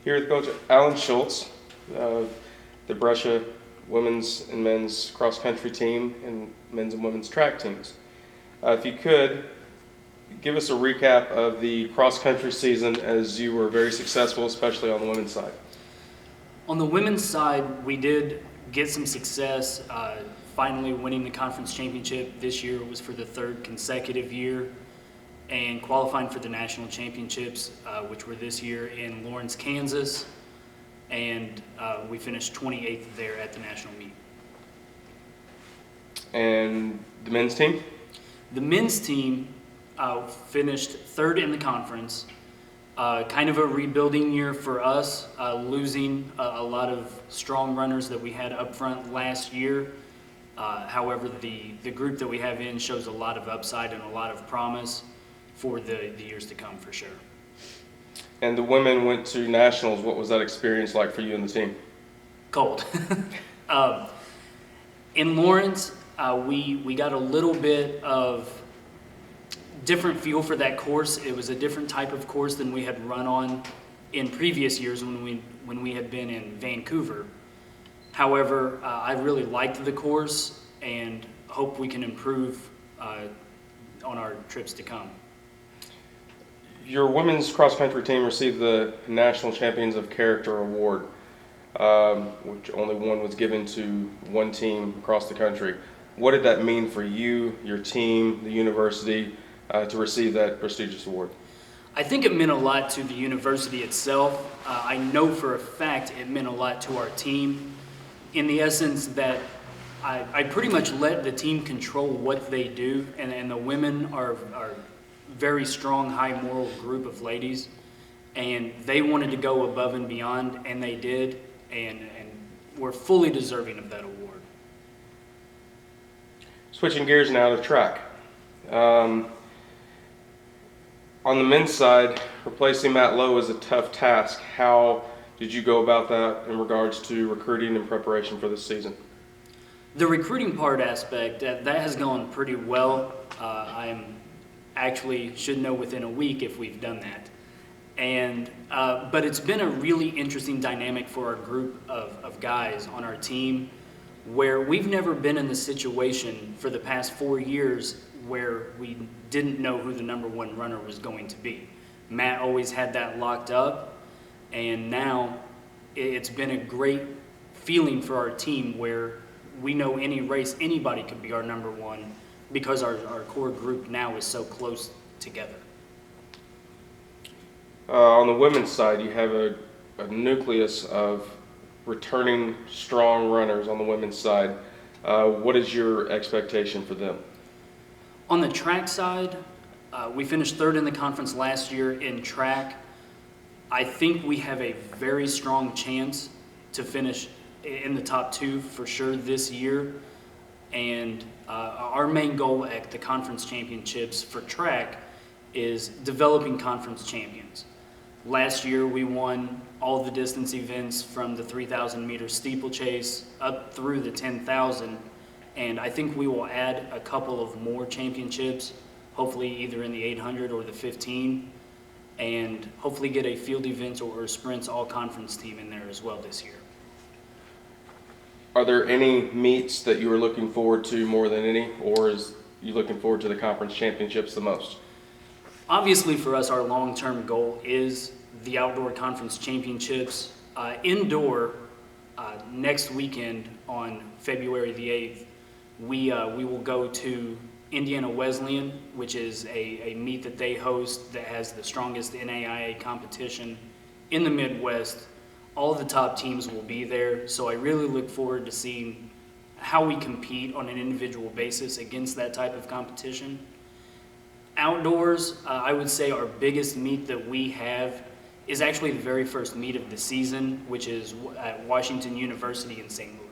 Here with Coach Alan Schultz, the Brescia women's and men's cross country team and men's and women's track teams. If you could, give us a recap of the cross country season, as you were very successful, especially on the women's side. On the women's side, we did get some success, finally winning the conference championship. This year was for the third consecutive year, and qualifying for the national championships, which were this year in Lawrence, Kansas, and we finished 28th there at the national meet. And the men's team? The men's team finished third in the conference. Kind of a rebuilding year for us, losing a lot of strong runners that we had up front last year. However, the group that we have in shows a lot of upside and a lot of promise for the years to come, for sure. And the women went to nationals. What was that experience like for you and the team? Cold. In Lawrence, we got a little bit of different feel for that course. It was a different type of course than we had run on in previous years when we had been in Vancouver. However, I really liked the course and hope we can improve on our trips to come. Your women's cross country team received the National Champions of Character Award, which only one was given to one team across the country. What did that mean for you, your team, the university, to receive that prestigious award? I think it meant a lot to the university itself. I know for a fact it meant a lot to our team, in the essence that I pretty much let the team control what they do, and the women are very strong, high moral group of ladies, and they wanted to go above and beyond, and they did, and were fully deserving of that award. Switching gears now to track. On the men's side, replacing Matt Lowe is a tough task. How did you go about that in regards to recruiting and preparation for this season? The recruiting part aspect, that has gone pretty well. I'm actually should know within a week if we've done that. And but it's been a really interesting dynamic for our group of guys on our team, where we've never been in the situation for the past 4 years where we didn't know who the number one runner was going to be. Matt always had that locked up, and now it's been a great feeling for our team where we know any race, anybody could be our number one, because our core group now is so close together. On the women's side, you have a nucleus of returning strong runners on the women's side. What is your expectation for them? On the track side, we finished third in the conference last year in track. I think we have a very strong chance to finish in the top two for sure this year. And our main goal at the conference championships for track is developing conference champions. Last year we won all the distance events from the 3,000 meter steeplechase up through the 10,000, and I think we will add a couple of more championships, hopefully either in the 800 or the 15, and hopefully get a field events or sprints all conference team in there as well this year. Are there any meets that you are looking forward to more than any, or is you looking forward to the conference championships the most? Obviously for us, our long-term goal is the outdoor conference championships. Indoor, next weekend on February the 8th, we will go to Indiana Wesleyan, which is a meet that they host that has the strongest NAIA competition in the Midwest. All the top teams will be there, so I really look forward to seeing how we compete on an individual basis against that type of competition. Outdoors, I would say our biggest meet that we have is actually the very first meet of the season, which is at Washington University in St. Louis.